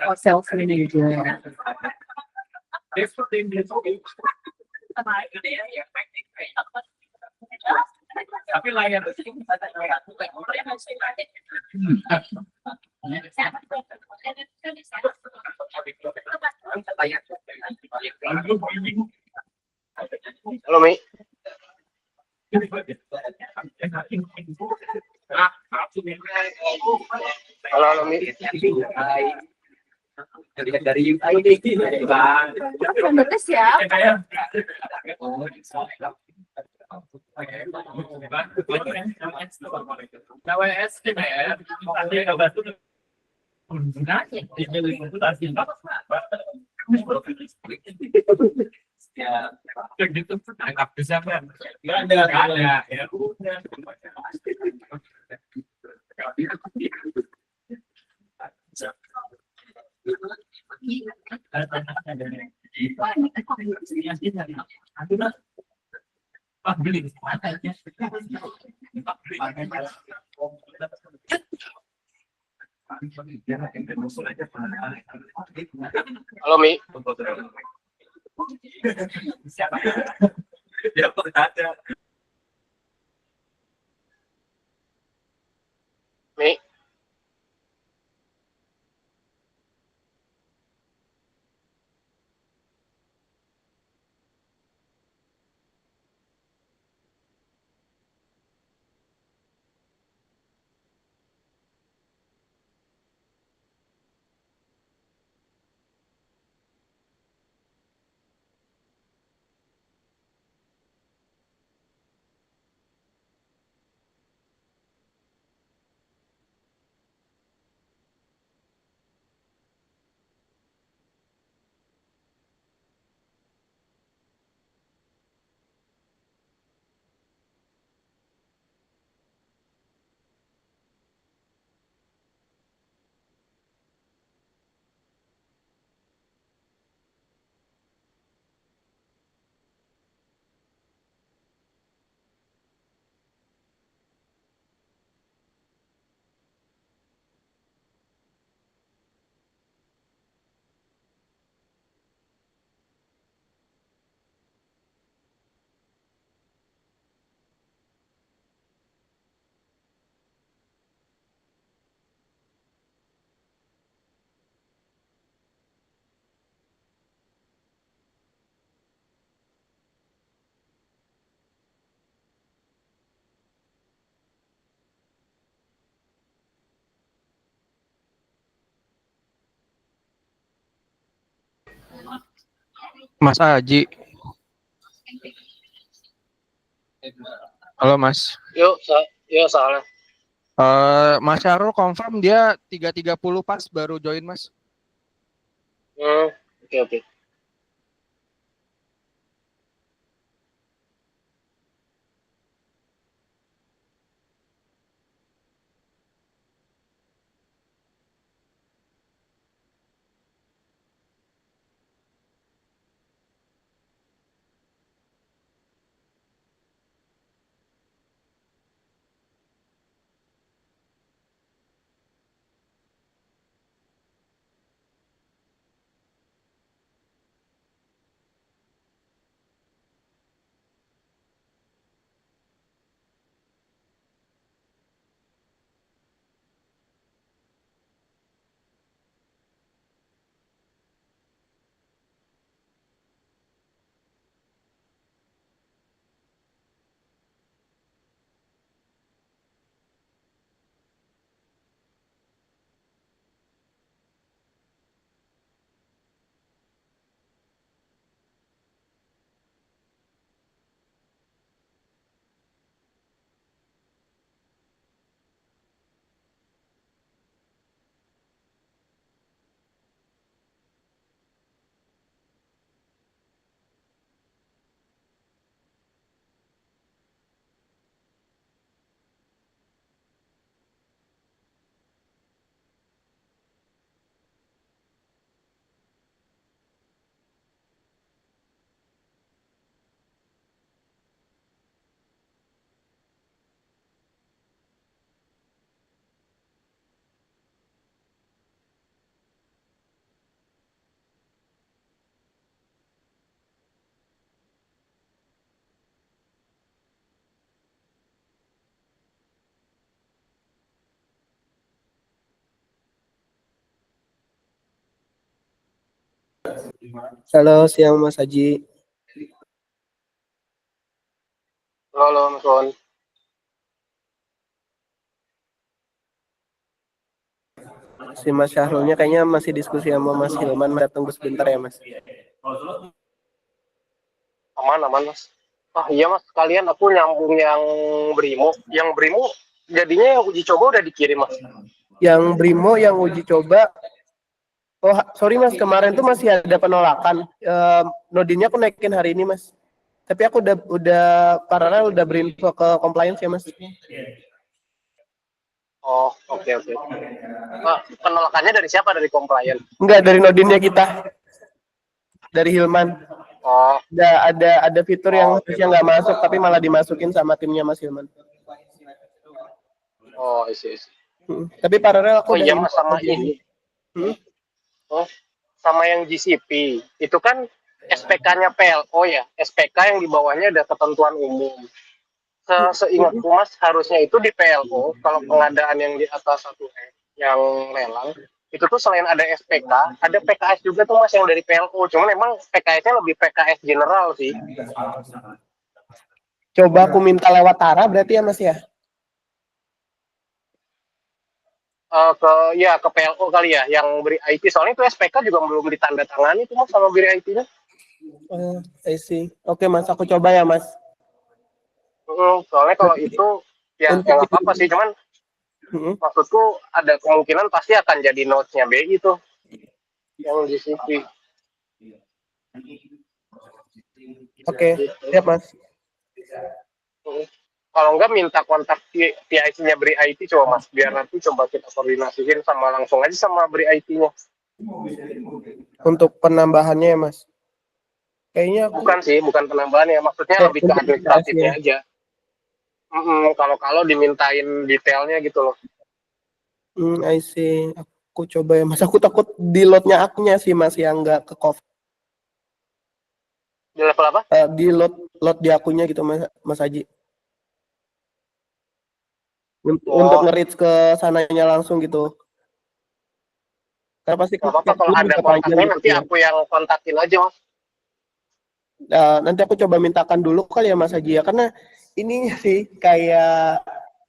Oh, selfie juga. Tapi layar Halo Mi. Halo Mi. Dari UI ini, Bang. Betul ya. Ya, gitu anggap bisa kan? Nggak ada, ya udah. Halo Mi. Siapa? Dia ada. Mi. Mas Aji. Halo Mas. Yuk soalnya. Mas Syarul confirm dia 3.30 pas baru join Mas. Oke. Halo, siang Mas Haji. Halo, Mas Ron. Si Mas Syahrulnya kayaknya masih diskusi sama Mas Hilman. Mas tunggu sebentar ya Mas. Aman, Mas. Ah iya, Mas. Kalian aku nyambung yang Brimo. Yang Brimo jadinya uji coba udah dikirim, Mas. Yang Brimo yang uji coba. Oh, sorry Mas, kemarin tuh masih ada penolakan. Nodinnya aku naikin hari ini Mas. Tapi aku udah paralel udah berinfo ke compliance ya Mas. Oh, oke. Penolakannya dari siapa? Dari komplain? Enggak, dari Nodinnya kita. Dari Hilman. Oh, Ada fitur yang harusnya nggak masuk tapi malah dimasukin sama timnya Mas Hilman. oh, isi. Tapi paralel aku Oh iya, Mas, sama ini. Oh, sama yang GCP. Itu kan SPK-nya PLO ya. SPK yang di bawahnya ada ketentuan umum. Seingatku Mas, harusnya itu di PLO, kalau pengadaan yang di atas 1M, yang lelang, itu tuh selain ada SPK, ada PKS juga tuh Mas yang dari PLO. Cuman memang PKS-nya lebih PKS general sih. Coba aku minta lewat Tara berarti ya Mas ya? Ke PLO kali ya, yang beri IT. Soalnya itu SPK juga belum ditandatangani tuh Mas sama beri IT-nya. I see. Oke Mas, aku coba ya Mas. Soalnya kalau itu ya nggak apa-apa sih, cuman maksudku ada kemungkinan pasti akan jadi notes-nya BI tuh yang di GCP. Oke, siap Mas. Kalau enggak minta kontak PIC-nya beri IT coba Mas, biar nanti coba kita koordinasiin sama langsung aja sama beri IT-nya. Untuk penambahannya ya Mas. Kayaknya bukan penambahannya, maksudnya lebih ke administratifnya aja. Kalau dimintain detailnya gitu loh. I see. Aku coba ya Mas. Aku takut di load-nya akunya sih Mas yang nggak ke cover. Di level apa? Di load di akunya gitu Mas Haji. Untuk nge-reach ke sananya langsung gitu. Karena pasti nggak apa-apa, kalau ada kontaknya nanti aku yang kontakin aja Mas. Nanti aku coba mintakan dulu kali ya Mas Haji ya, karena ini sih kayak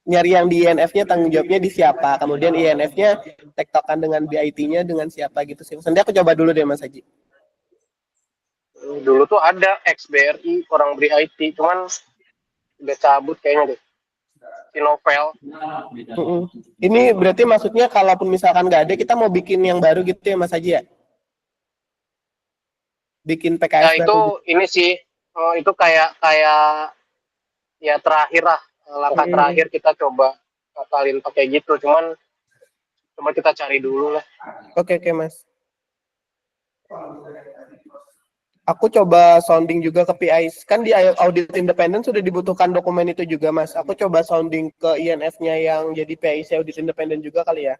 nyari yang di INF-nya tanggung jawabnya di siapa, kemudian INF-nya tektokan dengan BIT-nya dengan siapa gitu sih. Nanti aku coba dulu deh Mas Haji. Dulu tuh ada ex-BRI orang beri IT, cuman udah cabut kayaknya deh. Si Novel. Ini berarti maksudnya kalaupun misalkan nggak ada, kita mau bikin yang baru gitu ya Mas Haji ya? Bikin PKS Ya itu baru gitu. ini sih, itu kayak ya terakhir lah, langkah terakhir kita coba ngakalin pakai gitu, cuman coba kita cari dulu lah. Oke Mas. Aku coba sounding juga ke PI. Kan di audit independen sudah dibutuhkan dokumen itu juga Mas. Aku coba sounding ke INF-nya yang jadi PIC audit independen juga kali ya.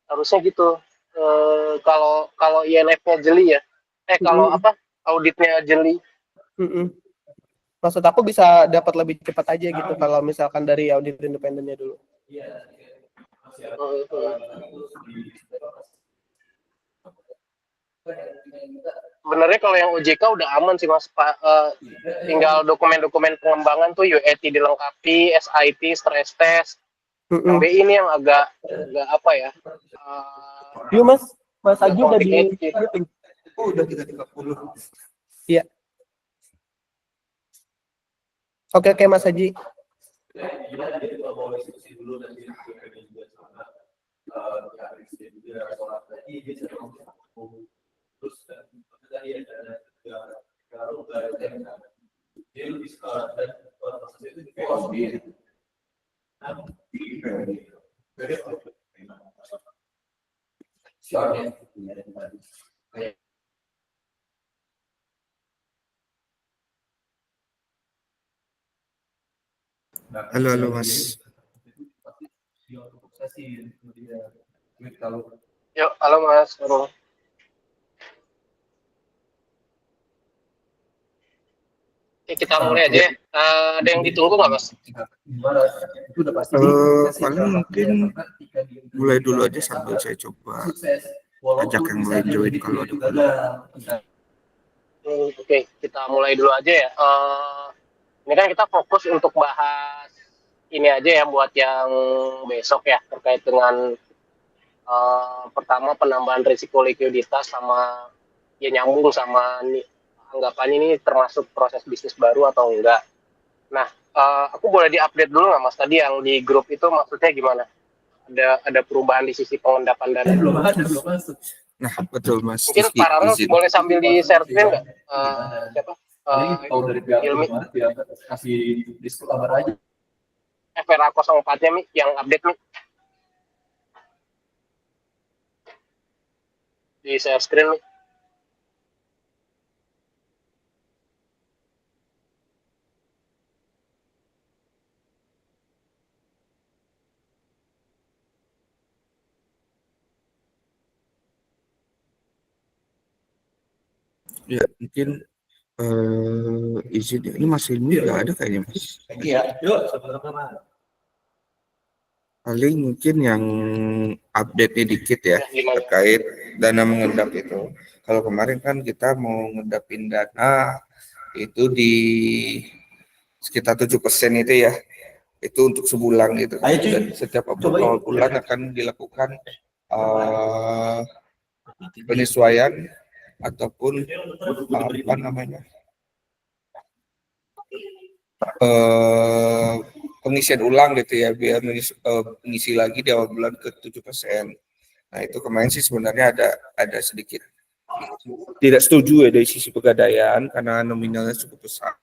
Harusnya gitu. Kalau INF-nya jeli ya. Kalau auditnya jeli. Maksud aku bisa dapat lebih cepat aja gitu kalau misalkan dari audit independennya dulu. Sebenarnya kalau yang OJK udah aman sih Mas, tinggal dokumen-dokumen pengembangan tuh UAT dilengkapi, SIT, stress test. Yang BI ini yang agak apa ya? Yuk Mas Haji udah di meeting. Udah 3.30. Iya. Oke Mas Haji. Halo Mas. Yuk, halo Mas. Kita mulai aja ya. Ada yang ditunggu nggak Mas? Paling mungkin mulai dulu aja sambil saya coba ajak yang lain join kalau ada peluang. Oke, kita mulai dulu aja ya. Ini kan kita fokus untuk bahas ini aja ya buat yang besok ya terkait dengan pertama penambahan risiko likuiditas sama ya nyambung sama anggapannya ini termasuk proses bisnis baru atau enggak. Nah, aku boleh diupdate dulu nggak Mas tadi yang di grup itu maksudnya gimana? Ada perubahan di sisi pengendapan dana? Nah, betul Mas. Mungkin Rizky, Pak Rano izin. boleh sambil di share screen nggak? Siapa? Ilmi kasih diskon kabar aja. FRA 04-nya Mi, yang update Mi. Di share screen Mi. Ya, mungkin izin. Ini Mas Ilmi nggak ada kayaknya Mas. Iya, yuk sama-sama. Paling mungkin yang update-nya dikit ya Gimana? terkait dana mengendap itu. Kalau kemarin kan kita mau ngedapin dana itu di sekitar 7% itu ya. Itu untuk sebulan gitu. Dan setiap awal bulan akan dilakukan penyesuaian ataupun apa namanya pengisian ulang gitu ya biar mengisi lagi di awal bulan ke 7%. Nah itu kemarin sih sebenarnya ada sedikit tidak setuju ya dari sisi pegadaian karena nominalnya cukup besar.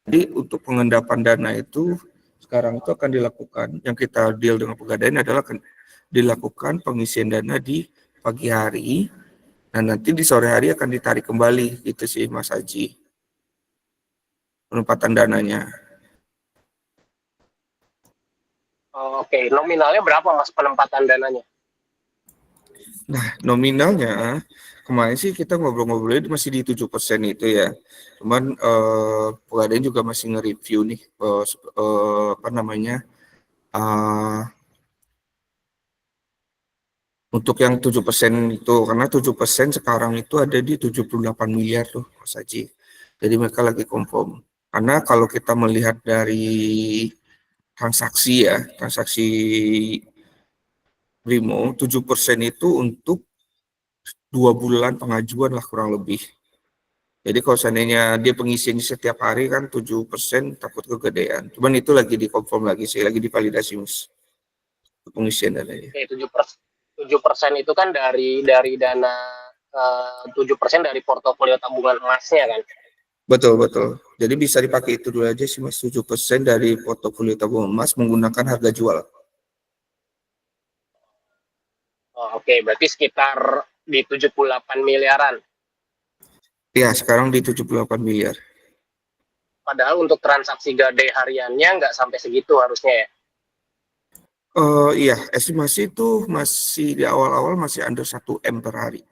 Jadi untuk pengendapan dana itu sekarang itu akan dilakukan yang kita deal dengan pegadaian adalah dilakukan pengisian dana di pagi hari. Nah nanti di sore hari akan ditarik kembali gitu sih Mas Haji penempatan dananya. Oke, nominalnya berapa Mas penempatan dananya? Nah, nominalnya kemarin sih kita ngobrol-ngobrol masih di 7% itu ya. Cuman pegadaian juga masih nge-review nih apa namanya untuk yang 7% itu karena 7% sekarang itu ada di 78 miliar tuh Mas Haji. Jadi mereka lagi confirm. Karena kalau kita melihat dari transaksi ya, transaksi Brimo 7% itu untuk 2 bulan pengajuan lah kurang lebih. Jadi kalau seandainya dia pengisiannya setiap hari kan 7% takut kegedean. Cuman itu lagi dikonfirm lagi sih, lagi divalidasi Mas. Pengisian dananya. Oke, 7% itu kan dari dana 7% dari portofolio tabungan emasnya kan? Betul, betul. Jadi bisa dipakai itu dulu aja sih Mas, 7% dari portofolio tabungan emas menggunakan harga jual. Oke, berarti sekitar di 78 miliaran. Ya, sekarang di 78 miliar. Padahal untuk transaksi gade hariannya nggak sampai segitu harusnya ya? Iya, estimasi itu masih di awal-awal masih under 1 M per hari.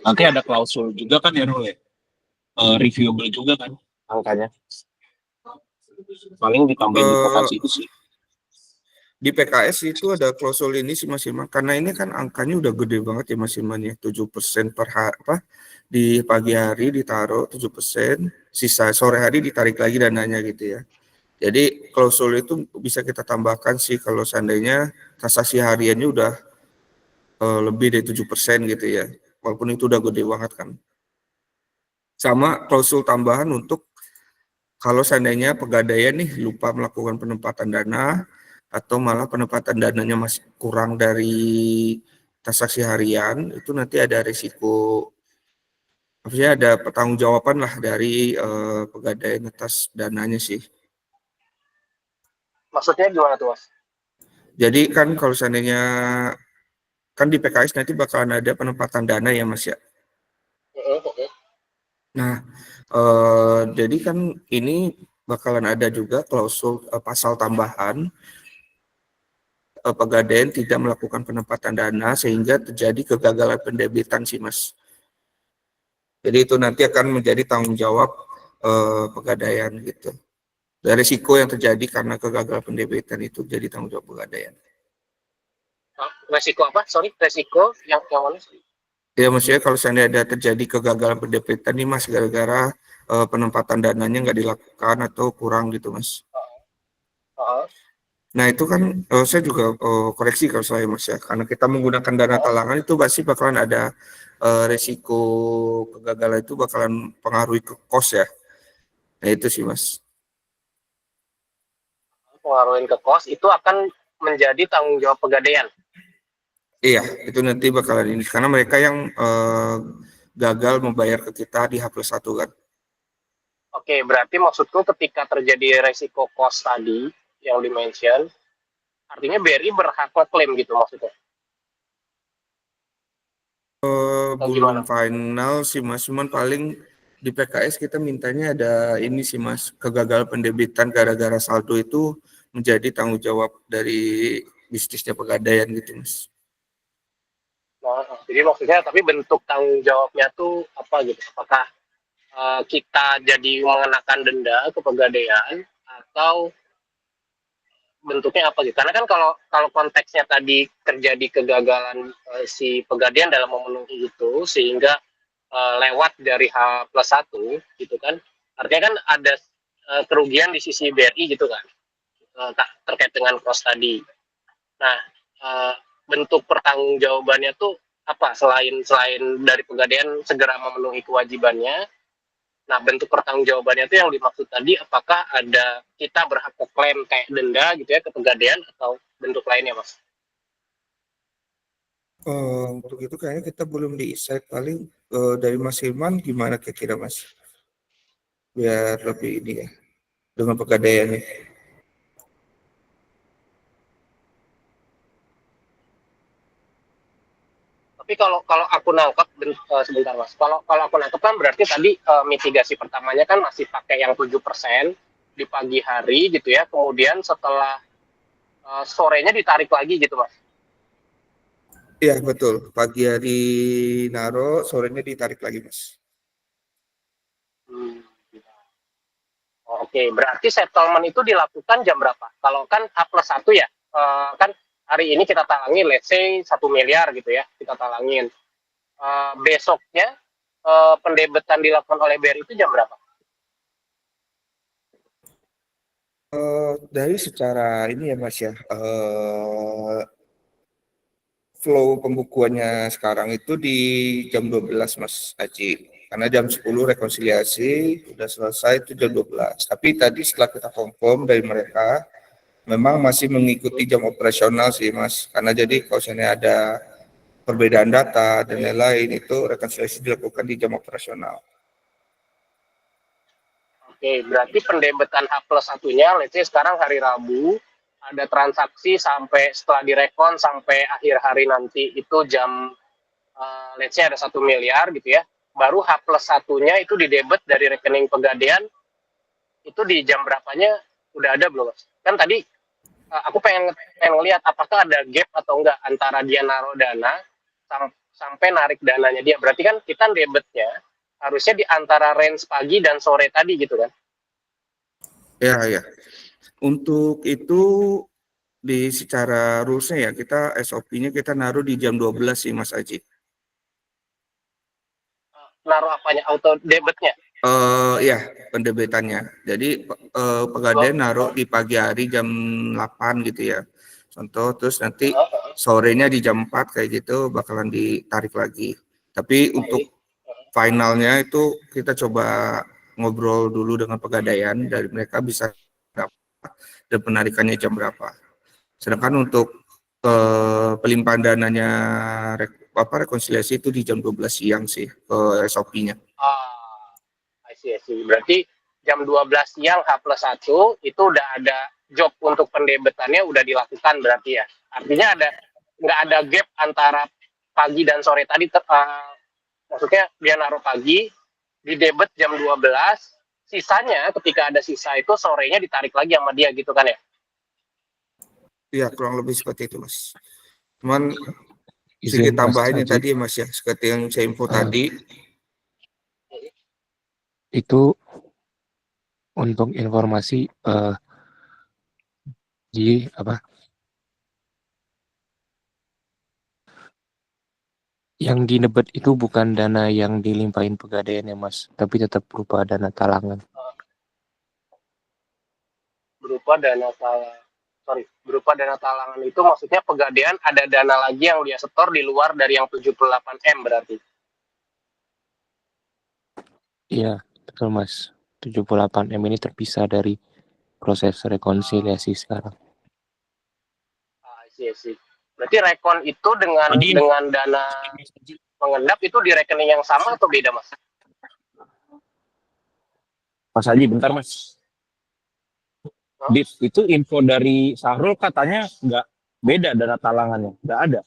Nanti ada klausul juga kan ya Rul ya? Reviewable juga kan angkanya. Paling ditambahin di PKS itu sih. Di PKS itu ada klausul ini sih Mas Iman, karena ini kan angkanya udah gede banget ya Mas Iman ya, 7% per hari, di pagi hari ditaruh 7%, sisa sore hari ditarik lagi dananya gitu ya. Jadi klausul itu bisa kita tambahkan sih kalau seandainya transaksi hariannya udah lebih dari 7% gitu ya. Walaupun itu udah gede banget kan. Sama klausul tambahan untuk kalau seandainya pegadaian nih lupa melakukan penempatan dana atau malah penempatan dananya masih kurang dari transaksi harian, itu nanti ada risiko, maksudnya ada pertanggungjawaban lah dari pegadaian atas dananya sih. Maksudnya gimana tuh Mas? Jadi kan kalau seandainya kan di PKS nanti bakalan ada penempatan dana ya Mas ya. Nah, jadi kan ini bakalan ada juga klausul pasal tambahan pegadaian tidak melakukan penempatan dana sehingga terjadi kegagalan pendebitan sih Mas. Jadi itu nanti akan menjadi tanggung jawab pegadaian gitu. Dan risiko yang terjadi karena kegagalan pendebitan itu jadi tanggung jawab pegadaian. Resiko apa? Sorry, resiko yang mana? Ya maksudnya kalau seandainya ada terjadi kegagalan pendebitan nih Mas gara-gara penempatan dananya nggak dilakukan atau kurang gitu Mas. Heeh. Nah itu kan saya juga koreksi kalau saya Mas ya, karena kita menggunakan dana talangan itu pasti bakalan ada resiko kegagalan itu bakalan pengaruhi ke kos ya. Nah itu sih Mas. Pengaruhin ke kos itu akan menjadi tanggung jawab Pegadaian. Iya itu nanti bakalan ini karena mereka yang gagal membayar ke kita di H+1 kan. Oke, berarti maksudku ketika terjadi resiko kos tadi yang dimention, artinya BRI berhak klaim gitu maksudnya. Atau Belum gimana? final sih Mas, cuman paling di PKS kita mintanya ada ini sih Mas, kegagalan pendebitan gara-gara saldo itu menjadi tanggung jawab dari bisnisnya Pegadaian gitu Mas. Nah, jadi maksudnya tapi bentuk tanggung jawabnya tuh apa gitu? Apakah kita jadi mengenakan denda ke Pegadaian atau bentuknya apa gitu? Karena kan kalau kalau konteksnya tadi terjadi kegagalan si Pegadaian dalam memenuhi itu sehingga lewat dari H+1 gitu kan, artinya kan ada kerugian di sisi BRI gitu kan, terkait dengan kos tadi. Nah, eh, bentuk pertanggungjawabannya tuh apa selain selain dari Pegadaian segera memenuhi kewajibannya. Nah, bentuk pertanggungjawabannya itu yang dimaksud tadi, apakah ada kita berhak klaim kayak denda gitu ya ke Pegadaian atau bentuk lainnya, Mas? Untuk itu kayaknya kita belum di-insight paling dari Mas Hilman gimana kira-kira Mas? Biar lebih ini ya dengan Pegadaian nih. Tapi kalau kalau aku nangkep sebentar Mas. Kalau kalau aku nangkep kan berarti tadi mitigasi pertamanya kan masih pakai yang 7% di pagi hari gitu ya. Kemudian setelah sorenya ditarik lagi gitu, Mas. Iya betul, pagi hari naro, sorenya ditarik lagi Mas. Hmm. Oke, berarti settlement itu dilakukan jam berapa? Kalau kan H+1 ya, kan hari ini kita talangin, let's say 1 miliar gitu ya, kita talangin. Besoknya pendebetan dilakukan oleh BRI itu jam berapa? Dari secara ini ya Mas ya, flow pembukuannya sekarang itu di jam 12 Mas Aji. Karena jam 10 rekonsiliasi udah selesai itu jam 12. Tapi tadi setelah kita confirm dari mereka memang masih mengikuti jam operasional sih Mas. Karena jadi kalau misalnya ada perbedaan data dan lain-lain itu rekonsiliasi dilakukan di jam operasional. Oke, berarti pendebetan H+1-nya, let's say sekarang hari Rabu, ada transaksi sampai setelah direkon sampai akhir hari nanti itu jam, let's say ada 1 miliar gitu ya, baru H+1-nya itu didebet dari rekening Pegadaian, itu di jam berapanya udah ada belum Mas? Kan tadi aku pengen ngelihat apakah ada gap atau enggak antara dia naruh dana sampai narik dananya dia. Berarti kan kita debetnya harusnya di antara range pagi dan sore tadi gitu kan. Ya, ya. Untuk itu di secara rules-nya ya kita SOP-nya kita naruh di jam 12 sih Mas Aji. Naruh apanya? Auto debitnya? Ya, pendebitannya. Jadi Pegadaian naruh di pagi hari jam 8 gitu ya. Contoh, terus nanti sorenya di jam 4 kayak gitu bakalan ditarik lagi. Tapi untuk finalnya itu kita coba ngobrol dulu dengan Pegadaian dari mereka bisa berapa dan penarikannya jam berapa. Sedangkan untuk pelimpahan dananya rekonsiliasi itu di jam 12 siang sih ke SOP-nya. I see, I see. Berarti jam 12 siang H+1 itu udah ada job untuk pendebetannya udah dilakukan berarti ya. Artinya nggak ada gap antara pagi dan sore tadi. Maksudnya dia naruh pagi, di debit jam 12, sisanya ketika ada sisa itu sorenya ditarik lagi sama dia gitu kan ya? Iya, kurang lebih seperti itu, Mas. Cuman Izin sedikit Mas tambahin ya Aji, tadi ya, Mas ya, seperti yang saya info tadi. itu untuk informasi di apa Yang dinebet itu bukan dana yang dilimpahin pegadaian ya Mas, tapi tetap berupa dana talangan. Berupa dana talangan itu maksudnya pegadaian ada dana lagi yang dia setor di luar dari yang 78M berarti. Iya, betul Mas. 78M ini terpisah dari proses rekonsiliasi sekarang. Sih. Berarti rekon itu dengan dana mengendap itu di rekening yang sama atau beda, Mas? Mas Haji, bentar Mas. Itu info dari Sahrul katanya nggak beda dana talangannya, nggak ada.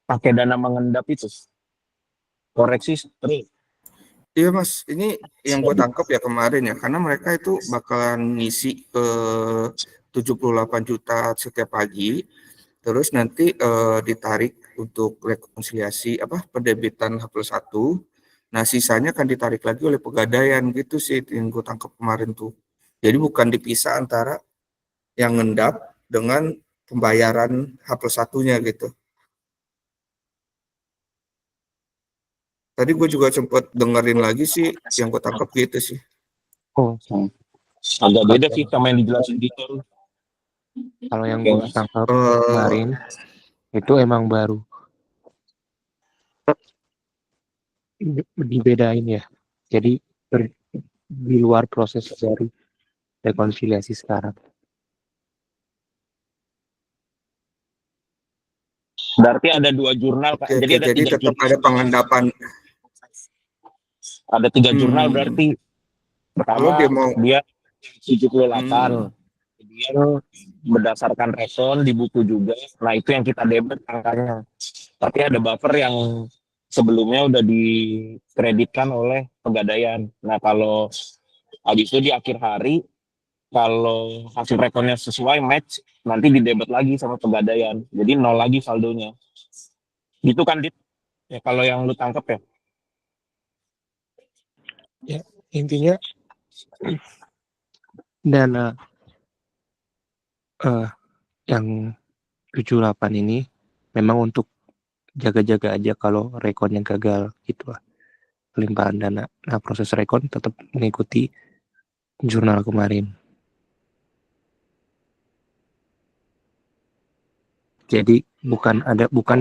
Pakai dana mengendap itu. Koreksi terus. Iya Mas, ini yang gue tangkap ya kemarin ya, karena mereka itu bakalan ngisi 78 juta setiap pagi, terus nanti ditarik untuk rekonsiliasi pendebitan H+1. Nah sisanya akan ditarik lagi oleh pegadaian gitu sih yang gue tangkap kemarin tuh. Jadi bukan dipisah antara yang ngendap dengan pembayaran H+1-nya gitu. Tadi gue juga sempat dengerin lagi sih yang gue tangkap gitu sih. Oh, Agak beda sih sama yang dijelasin gitu. kalau yang gue tangkap kemarin itu emang baru dibedain ya. Jadi di luar proses dari rekonsiliasi sekarang. Berarti ada 2 jurnal, Kak. Jadi ada 3 tetap jurnal. ada pengendapan. Ada 3 jurnal berarti. Pertama, dia 78. Kemudian berdasarkan reson di buku juga. Nah, itu yang kita debit angkanya. Tapi ada buffer yang sebelumnya udah dikreditkan oleh pegadaian. Nah, kalau habis itu di akhir hari, kalau hasil rekonnya sesuai match, nanti didebet lagi sama pegadaian. Jadi 0 lagi saldonya. Gitu kan, Dit? Ya, kalau yang lu tangkep ya. Ya, intinya dana yang 78 ini memang untuk jaga-jaga aja kalau rekonnya gagal gitu lah. Pelimpahan dana. Nah, proses rekon tetap mengikuti jurnal kemarin. Jadi bukan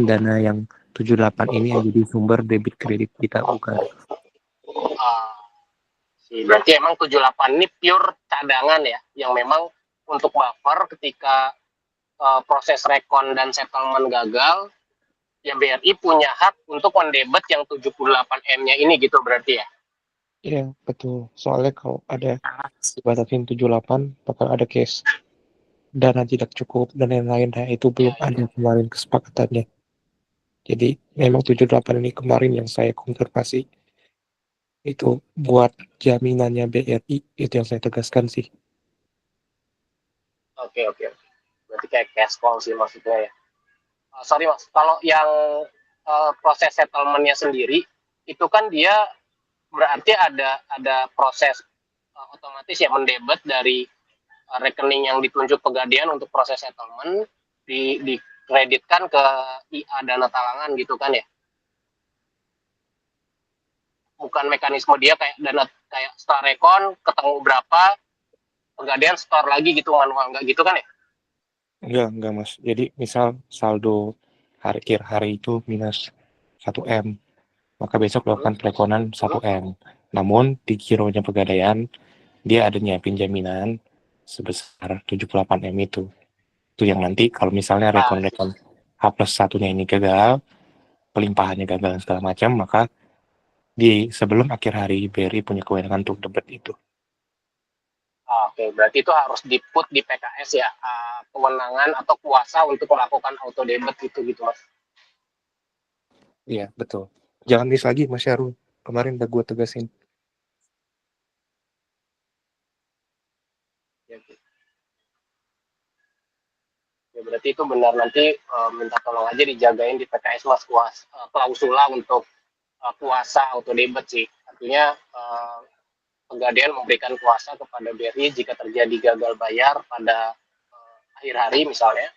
dana yang 78 ini yang jadi sumber debit kredit kita, bukan. Berarti emang 78 ini pure cadangan ya, yang memang untuk buffer ketika proses rekon dan settlement gagal, ya BRI punya hak untuk mendebet yang 78M-nya ini gitu berarti ya? Iya, betul. Soalnya kalau ada dibatasin 78, bakal ada case dana tidak cukup dan lain-lain. Nah, itu belum ada kemarin kesepakatannya. Jadi memang 78 ini kemarin yang saya konfirmasi itu buat jaminannya BRI, itu yang saya tegaskan sih. Oke. Berarti kayak cash call sih maksudnya ya. Sorry Mas, kalau yang proses settlement-nya sendiri, itu kan dia berarti ada proses otomatis ya mendebet dari rekening yang ditunjuk pegadaian untuk proses settlement, dikreditkan ke IA dana talangan gitu kan ya? Bukan mekanisme dia kayak setelah rekon ketemu berapa pegadaian store lagi gitu manual, nggak gitu kan ya? Enggak Mas. Jadi misal saldo akhir hari itu minus 1M, maka besok melakukan perekonan 1M. Namun di gironya pegadaian dia ada nyiapin jaminan sebesar 78M itu. Itu yang nanti kalau misalnya rekon H+1-nya ini gagal, pelimpahannya gagal dan segala macam, maka di sebelum akhir hari BRI punya kewenangan untuk debet itu. Oke, berarti itu harus di-put di PKS ya, kewenangan atau kuasa untuk melakukan auto debit gitu Mas. Iya, betul. Jangan miss lagi Mas Syarul. Kemarin udah gue tegasin. Ya berarti itu benar, nanti minta tolong aja dijagain di PKS Mas klausula untuk kuasa auto debit sih. Artinya pegadaian memberikan kuasa kepada BRI jika terjadi gagal bayar pada akhir hari misalnya,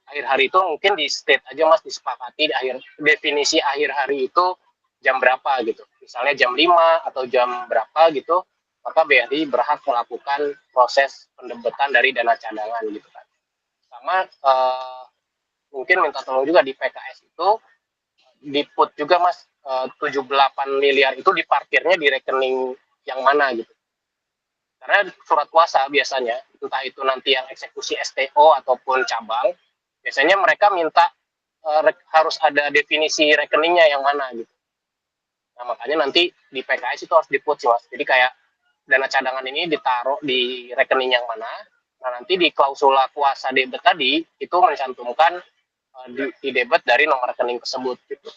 akhir hari itu mungkin di state aja Mas, disepakati di akhir definisi akhir hari itu jam berapa gitu. Misalnya jam 5 atau jam berapa gitu, maka BRI berhak melakukan proses pendebetan dari dana cadangan gitu kan. Sama mungkin minta tolong juga di PKS itu diput juga Mas, 78 miliar itu diparkirnya di rekening yang mana gitu. Karena surat kuasa biasanya, entah itu nanti yang eksekusi STO ataupun cabang, biasanya mereka minta harus ada definisi rekeningnya yang mana gitu. Nah, makanya nanti di PKS itu harus diput sih Mas. Jadi kayak dana cadangan ini ditaruh di rekening yang mana. Nah, nanti di klausula kuasa debit tadi itu mencantumkan di debit dari nomor rekening tersebut gitu.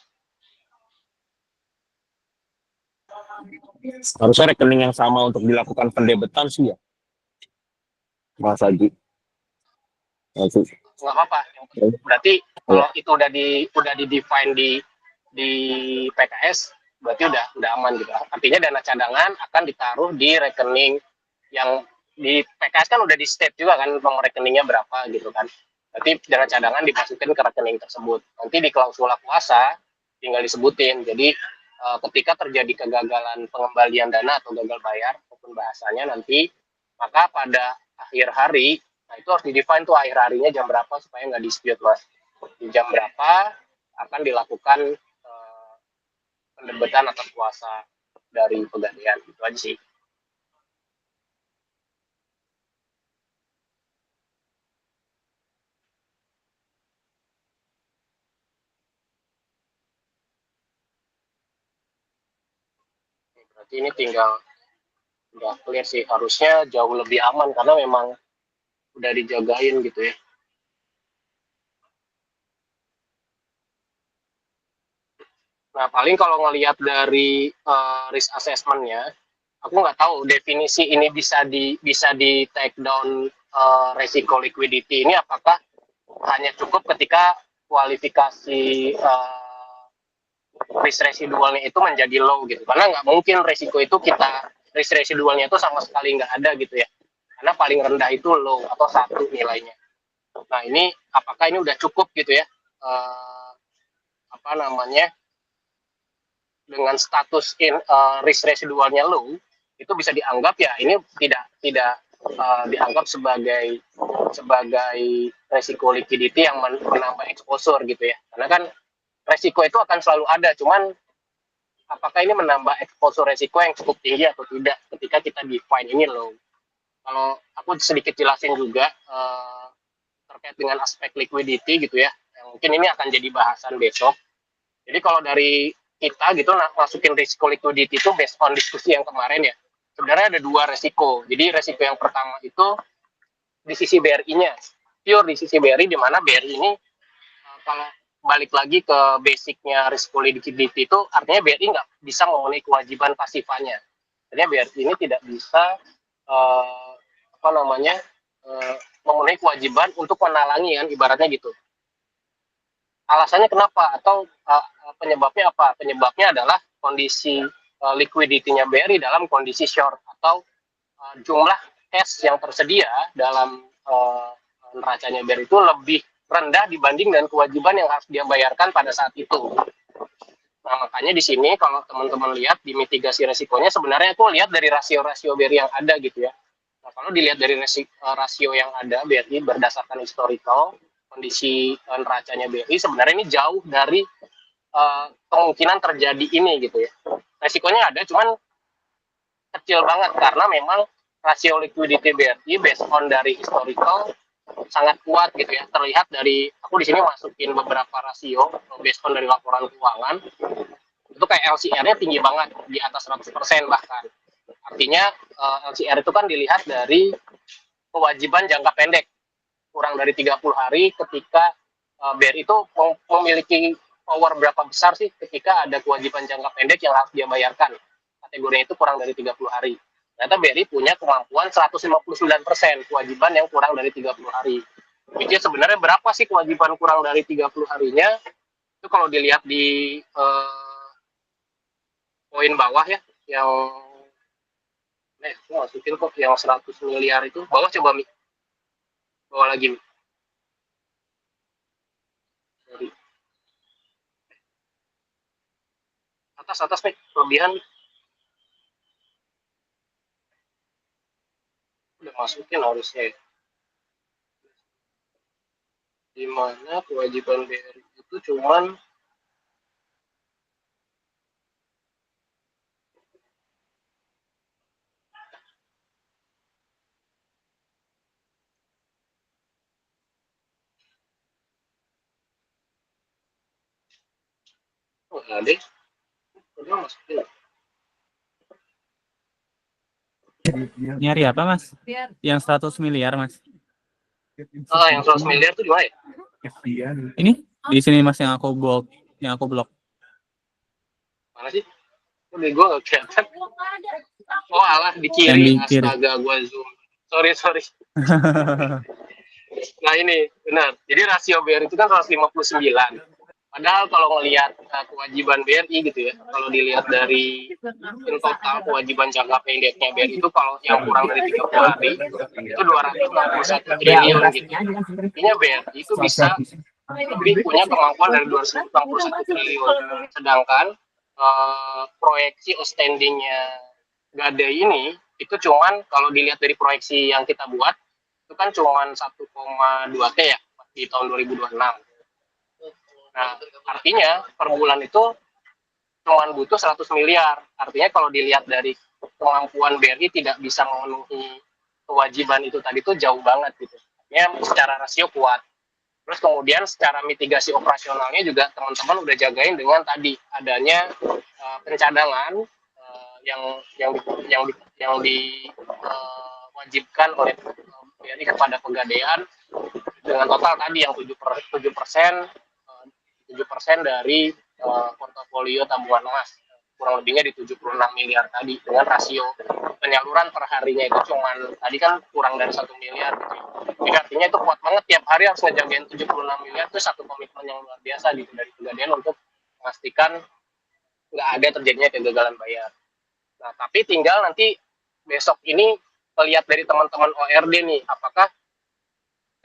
Harusnya rekening yang sama untuk dilakukan pendebetan sih ya, Mas Haji. Nggak apa-apa. Berarti kalau itu udah di define di PKS, berarti udah aman gitu. Artinya dana cadangan akan ditaruh di rekening yang di PKS kan udah di state juga kan nomor rekeningnya berapa gitu kan. Berarti dana cadangan dimasukin ke rekening tersebut. Nanti di klausula kuasa tinggal disebutin. Jadi ketika terjadi kegagalan pengembalian dana atau gagal bayar maupun bahasanya nanti, maka pada akhir hari, nah itu harus di-define tuh akhir harinya jam berapa supaya nggak dispute Mas. Di jam berapa akan dilakukan pendebetan atau kuasa dari pegadaian. Itu aja sih. Berarti ini tinggal udah clear sih, harusnya jauh lebih aman karena memang udah dijagain gitu ya. Nah, paling kalau ngelihat dari risk assessment-nya, aku nggak tahu definisi ini bisa di take down resiko liquidity ini apakah hanya cukup ketika kualifikasi risk residualnya itu menjadi low gitu. Karena nggak mungkin resiko itu risk residualnya itu sama sekali nggak ada gitu ya. Karena paling rendah itu low atau 1 nilainya. Nah, ini apakah ini udah cukup gitu ya? Dengan status risk residualnya low, itu bisa dianggap ya ini tidak dianggap sebagai resiko liquidity yang menambah exposure gitu ya. Karena kan resiko itu akan selalu ada, cuman apakah ini menambah exposure resiko yang cukup tinggi atau tidak ketika kita define ini low. Kalau aku sedikit jelasin juga terkait dengan aspek liquidity gitu ya, mungkin ini akan jadi bahasan besok. Jadi kalau dari kita gitu masukin risiko liquidity itu based on diskusi yang kemarin ya, sebenarnya ada 2 resiko. Jadi resiko yang pertama itu di sisi BRI-nya, pure di sisi BRI, di mana BRI ini kalau balik lagi ke basicnya risiko liquidity itu artinya BRI nggak bisa memenuhi kewajiban pasifanya. Artinya BRI ini tidak bisa memenuhi kewajiban untuk menalangi kan ibaratnya gitu. Alasannya kenapa atau penyebabnya apa? Penyebabnya adalah kondisi liquidity-nya BRI dalam kondisi short atau jumlah cash yang tersedia dalam neracanya BRI itu lebih rendah dibanding dengan kewajiban yang harus dia bayarkan pada saat itu. Nah, makanya di sini kalau teman-teman lihat di mitigasi resikonya sebenarnya aku lihat dari rasio-rasio BRI yang ada gitu ya. Nah, kalau dilihat dari rasio yang ada BRI berdasarkan historical kondisi neracanya BRI sebenarnya ini jauh dari kemungkinan terjadi ini gitu ya. Resikonya ada, cuman kecil banget karena memang rasio liquidity BRI based on dari historical sangat kuat gitu ya. Terlihat dari aku di sini masukin beberapa rasio based on dari laporan keuangan. Itu kayak LCR-nya tinggi banget di atas 100% bahkan. Artinya LCR itu kan dilihat dari kewajiban jangka pendek kurang dari 30 hari ketika BRI itu memiliki power berapa besar sih ketika ada kewajiban jangka pendek yang harus dia bayarkan. Kategorinya itu kurang dari 30 hari. Ternyata BRI punya kemampuan 159% kewajiban yang kurang dari 30 hari. Jadi sebenarnya berapa sih kewajiban kurang dari 30 harinya? Itu kalau dilihat di poin bawah ya, yang masukin kok yang 100 miliar itu. Bawah coba Mi. Bawah lagi Mi. atas nih kelebihan udah masukin harusnya ya. Di mana kewajiban BRI itu cuman nggak deh, udah masukin. Nyari apa mas? Yang 100 miliar mas? Yang 100 miliar tuh di mana ya? Ini di sini mas yang aku blok. Mana sih? Udah gue nggak kelihatan. Oh alah di Yang kiri, di kiri. astaga gue zoom. Sorry. Nah ini benar. Jadi rasio BRI itu kan 159. Padahal kalau ngelihat kewajiban BRI gitu ya, kalau dilihat dari in total kewajiban jangka pendeknya BRI itu kalau yang kurang dari 30 hari itu 261 triliun gitu. Artinya BRI itu bisa lebih punya kemampuan dari 261 triliun. Sedangkan proyeksi outstandingnya Gadai ini itu cuman kalau dilihat dari proyeksi yang kita buat itu kan cuman 1,2 T ya di tahun 2026. Nah, artinya per bulan itu cuma butuh 100 miliar. Artinya kalau dilihat dari kemampuan BRI tidak bisa memenuhi kewajiban itu tadi itu jauh banget gitu. Artinya secara rasio kuat. Terus kemudian secara mitigasi operasionalnya juga teman-teman udah jagain dengan tadi adanya pencadangan yang diwajibkan oleh BRI kepada Pegadaian dengan total tadi yang 7% dari portofolio tabungan emas, kurang lebihnya di 76 miliar tadi dengan rasio penyaluran per harinya itu cuman tadi kan kurang dari 1 miliar gitu. Jadi artinya itu kuat banget, tiap hari harus ngejagain 76 miliar itu satu komitmen yang luar biasa gitu dari Pegadaian untuk memastikan nggak ada terjadinya kegagalan bayar. Nah tapi tinggal nanti besok ini lihat dari teman-teman ORD nih, apakah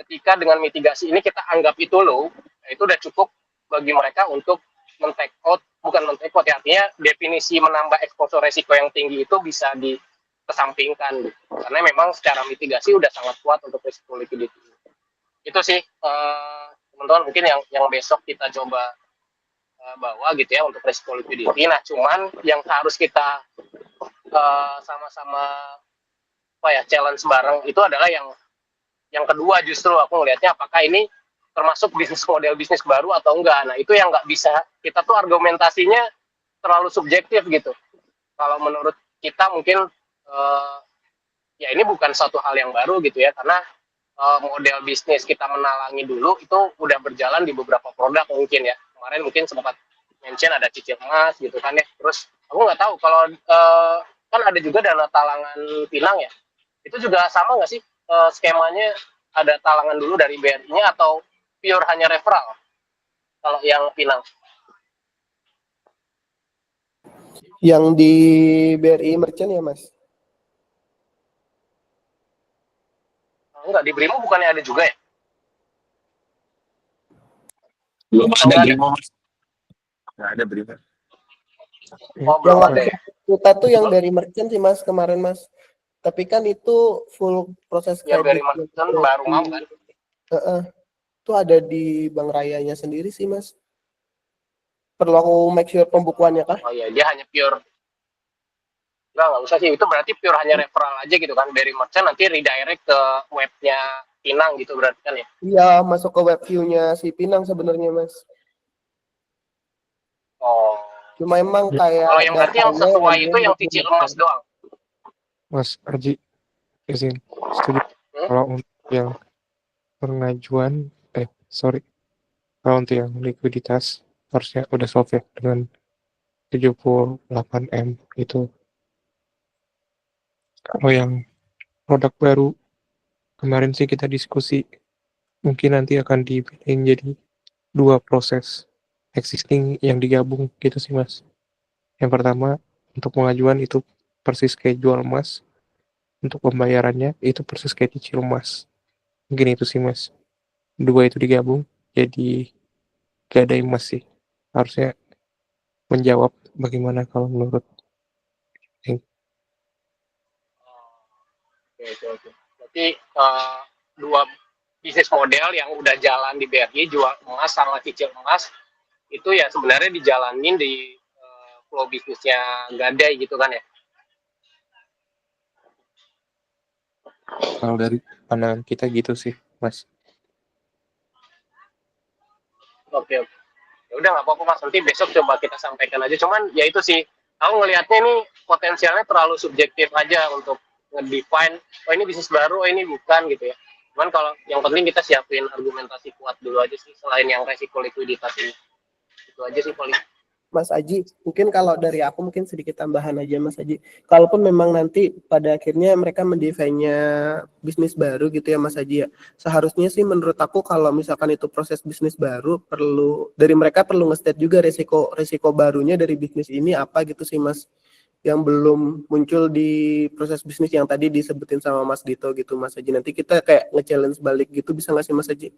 ketika dengan mitigasi ini kita anggap itu low, itu udah cukup bagi mereka untuk men-take out, bukan men-take out ya, artinya definisi menambah eksposur resiko yang tinggi itu bisa dikesampingkan gitu. Karena memang secara mitigasi udah sangat kuat untuk risiko liquidity. Itu sih teman-teman mungkin yang besok kita coba bawa gitu ya untuk risiko liquidity. Nah cuman yang harus kita sama-sama challenge bareng itu adalah yang kedua, justru aku ngelihatnya apakah ini termasuk model bisnis baru atau enggak. Nah itu yang nggak bisa, kita tuh argumentasinya terlalu subjektif gitu. Kalau menurut kita mungkin ya ini bukan satu hal yang baru gitu ya, karena model bisnis kita menalangi dulu itu udah berjalan di beberapa produk mungkin ya. Kemarin mungkin sempat mention ada cicil emas gitu kan ya. Terus aku nggak tahu kalau kan ada juga dana talangan Pinang ya. Itu juga sama nggak sih skemanya, ada talangan dulu dari BRI-nya atau pure hanya referral kalau yang Pinang? Yang di BRI Merchant ya mas? Enggak, di Brimo bukannya ada juga ya? Belum Oh, ada nggak Brimo. Nggak ada Brimo. Oh, belum ada ya? Kita tuh yang dari Merchant sih mas kemarin mas. Tapi kan itu full proses Ya kredit. BRI Merchant baru mau kan? Itu ada di Bank Rayanya sendiri sih mas. Perlu aku make sure pembukuannya kah? Oh iya, dia hanya pure. Nggak usah sih, itu berarti pure hanya referral aja gitu kan, dari merchant nanti redirect ke webnya Pinang gitu berarti kan ya? Iya, masuk ke web view-nya si Pinang sebenarnya mas. Oh, Cuma emang kayak kalau yang berarti yang datanya sesuai yang itu yang cicil emas doang. Mas Arji, izin setuju. Kalau untuk yang pengajuan, kalau untuk yang likuiditas harusnya udah solve ya dengan 78 M itu. Kalau yang produk baru kemarin sih kita diskusi, mungkin nanti akan dibikin jadi 2 proses existing yang digabung gitu sih mas. Yang pertama untuk pengajuan itu persis kayak jual emas, untuk pembayarannya itu persis kayak cicil emas. Mungkin itu sih mas. 2 itu digabung jadi Gadai emas sih. Harusnya menjawab bagaimana kalau menurut Oke. Berarti dua bisnis model yang udah jalan di BRI, jual emas sama cicil emas, itu ya sebenarnya dijalanin di flow bisnisnya Gadai gitu kan ya? kalau dari pandangan kita gitu sih, Mas? Oke. Ya udah nggak apa-apa Mas, nanti besok coba kita sampaikan aja. Cuman ya itu sih, aku ngelihatnya ini potensialnya terlalu subjektif aja untuk ngedefine, oh ini bisnis baru, oh ini bukan gitu ya. Cuman kalau yang penting kita siapin argumentasi kuat dulu aja sih, selain yang resiko likuiditas ini. Itu aja sih paling. Mas Aji, mungkin kalau dari aku mungkin sedikit tambahan aja Mas Aji. Kalaupun memang nanti pada akhirnya mereka mendesainnya bisnis baru gitu ya Mas Aji ya. Seharusnya sih menurut aku kalau misalkan itu proses bisnis baru dari mereka perlu nge-state juga resiko barunya dari bisnis ini apa gitu sih Mas. Yang belum muncul di proses bisnis yang tadi disebutin sama Mas Dito gitu Mas Aji. Nanti kita kayak nge-challenge balik gitu bisa nggak sih Mas Aji?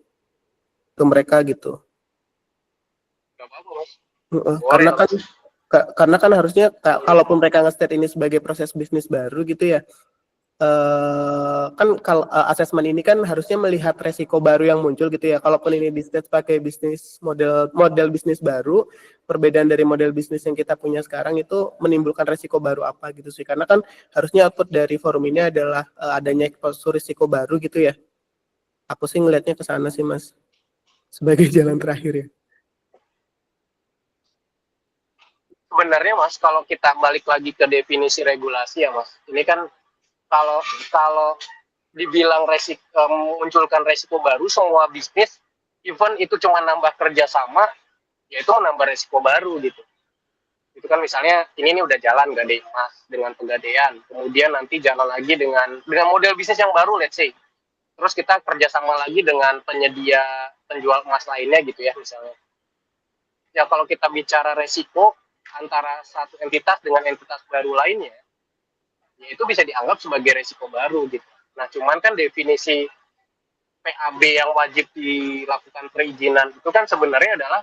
Ke mereka gitu. Gak apa-apa Mas. Karena kan harusnya kalaupun mereka nge-state ini sebagai proses bisnis baru gitu ya, kan kalau asesmen ini kan harusnya melihat resiko baru yang muncul gitu ya. Kalaupun ini di-state pakai bisnis model bisnis baru, perbedaan dari model bisnis yang kita punya sekarang itu menimbulkan resiko baru apa gitu sih. Karena kan harusnya output dari forum ini adalah adanya exposure risiko baru gitu ya. Aku sih ngelihatnya ke sana sih Mas, sebagai jalan terakhir ya. Sebenarnya Mas, kalau kita balik lagi ke definisi regulasi ya Mas, ini kan kalau dibilang munculkan resiko baru, semua bisnis, even itu cuma nambah kerjasama, ya itu menambah resiko baru gitu. Itu kan misalnya ini udah jalan Gadai Emas dengan Pegadaian, kemudian nanti jalan lagi dengan model bisnis yang baru, let's say. Terus kita kerjasama lagi dengan penjual emas lainnya gitu ya misalnya. Ya kalau kita bicara resiko antara satu entitas dengan entitas baru lainnya, ya itu bisa dianggap sebagai resiko baru gitu. Nah, cuman kan definisi PAB yang wajib dilakukan perizinan itu kan sebenarnya adalah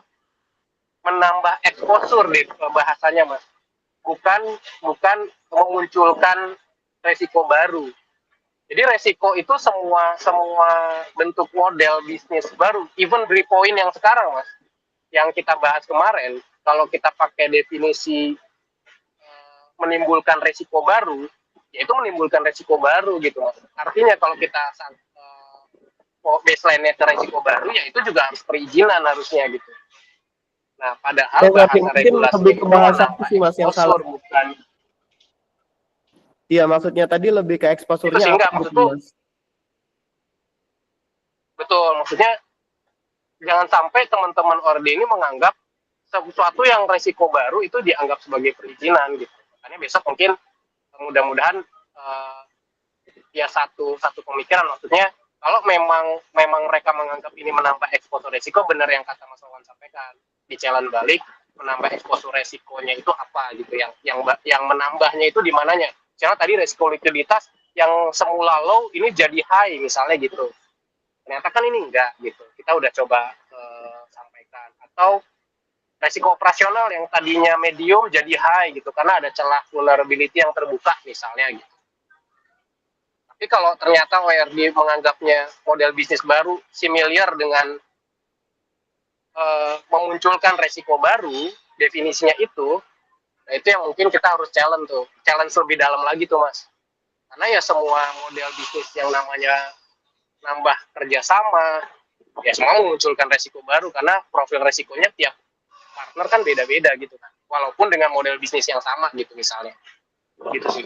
menambah exposure deh bahasanya Mas. Bukan memunculkan resiko baru. Jadi resiko itu semua bentuk model bisnis baru, even Point yang sekarang Mas, yang kita bahas kemarin, kalau kita pakai definisi menimbulkan resiko baru, yaitu menimbulkan resiko baru gitu Mas. Artinya kalau kita baseline-nya ke resiko baru, ya itu juga harus perizinan harusnya gitu. Nah, padahal bahasa regulasi lebih ke bahasa sih Mas yang salah. Bukan. Iya, maksudnya tadi lebih ke exposure-nya. Itu sih enggak, maksudku. Betul, maksudnya jangan sampai teman-teman orde ini menganggap sesuatu yang resiko baru itu dianggap sebagai perizinan gitu. Makanya besok mungkin mudah-mudahan ya satu pemikiran, maksudnya kalau memang mereka menganggap ini menambah eksposur resiko, benar yang kata Mas Wawan sampaikan, di challenge balik menambah eksposur resikonya itu apa gitu, yang menambahnya itu di mananya. Misalnya tadi resiko likuiditas yang semula low ini jadi high misalnya gitu, ternyata kan ini enggak gitu, kita udah coba sampaikan. Atau resiko operasional yang tadinya medium jadi high gitu karena ada celah vulnerability yang terbuka misalnya gitu. Tapi kalau ternyata ORD menganggapnya model bisnis baru similar dengan memunculkan resiko baru, definisinya itu, nah itu yang mungkin kita harus challenge lebih dalam lagi tuh Mas. Karena ya semua model bisnis yang namanya nambah kerjasama, ya semua memunculkan resiko baru karena profil resikonya tiap partner kan beda-beda gitu kan. Walaupun dengan model bisnis yang sama gitu misalnya. Gitu sih.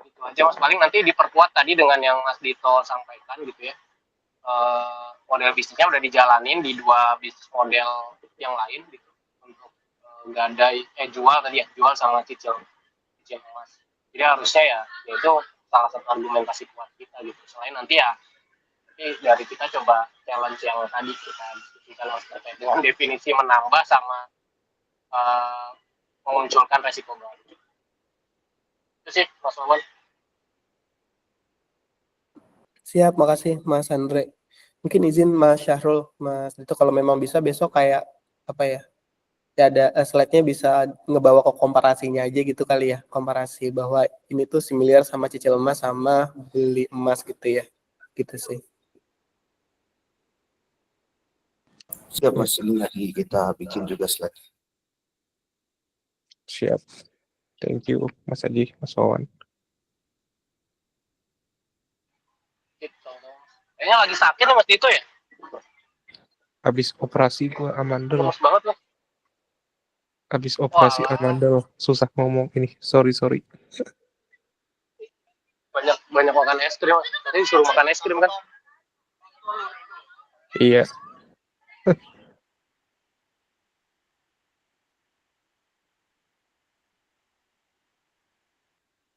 Itu aja Mas, paling nanti diperkuat tadi dengan yang Mas Dito sampaikan gitu ya. Model bisnisnya udah dijalanin di dua bisnis model yang lain gitu untuk Gadai jual sama cicil emas. Jadi harusnya ya itu salah satu argumentasi kuat kita gitu. Selain nanti ya dari kita coba challenge yang tadi kita diskusikan terkait dengan definisi menambah sama memunculkan resiko baru. Itu sih Mas Wawan. Siap, makasih Mas Andre. Mungkin izin Mas Syahrul, Mas itu kalau memang bisa besok kayak apa ya? Ya ada slide-nya bisa ngebawa ke komparasinya aja gitu kali ya. Komparasi bahwa ini tuh similar sama cicil emas sama beli emas gitu ya. Gitu sih. Siap Mas, ini lagi kita bikin juga slide. Siap. Thank you Mas Aji, Mas Wawan. Gitu. Kayaknya lagi sakit ya Mas Dito ya? Habis operasi gua amandel. Lemes banget loh. Habis operasi Wah. amandel. Susah ngomong ini. Sorry. Banyak makan es krim. Tadi suruh makan es krim kan? Iya.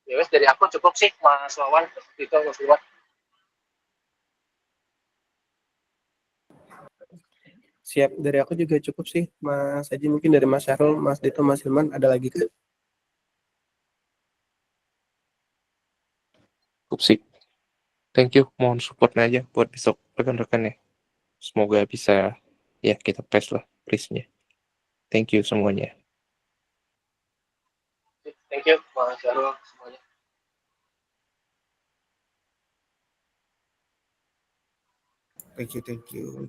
Ya wes dari aku cukup sih Mas Wawan. Dito Mas Iwan. Siap, dari aku juga cukup sih. Mas Haji mungkin dari Mas Syahrul, Mas Dito, Mas Hilman ada lagi kan? Cukup sih. Thank you. Mohon supportnya aja buat besok rekan-rekannya. Semoga bisa ya kita pass lah listnya. Thank you semuanya. Thank you Mas Syahrul semuanya. Thank you.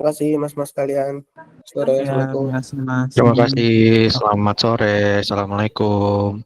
Terima kasih Mas-mas kalian. Sore, Ya, Assalamualaikum. terima kasih Mas. Terima kasih. Selamat sore. Assalamualaikum.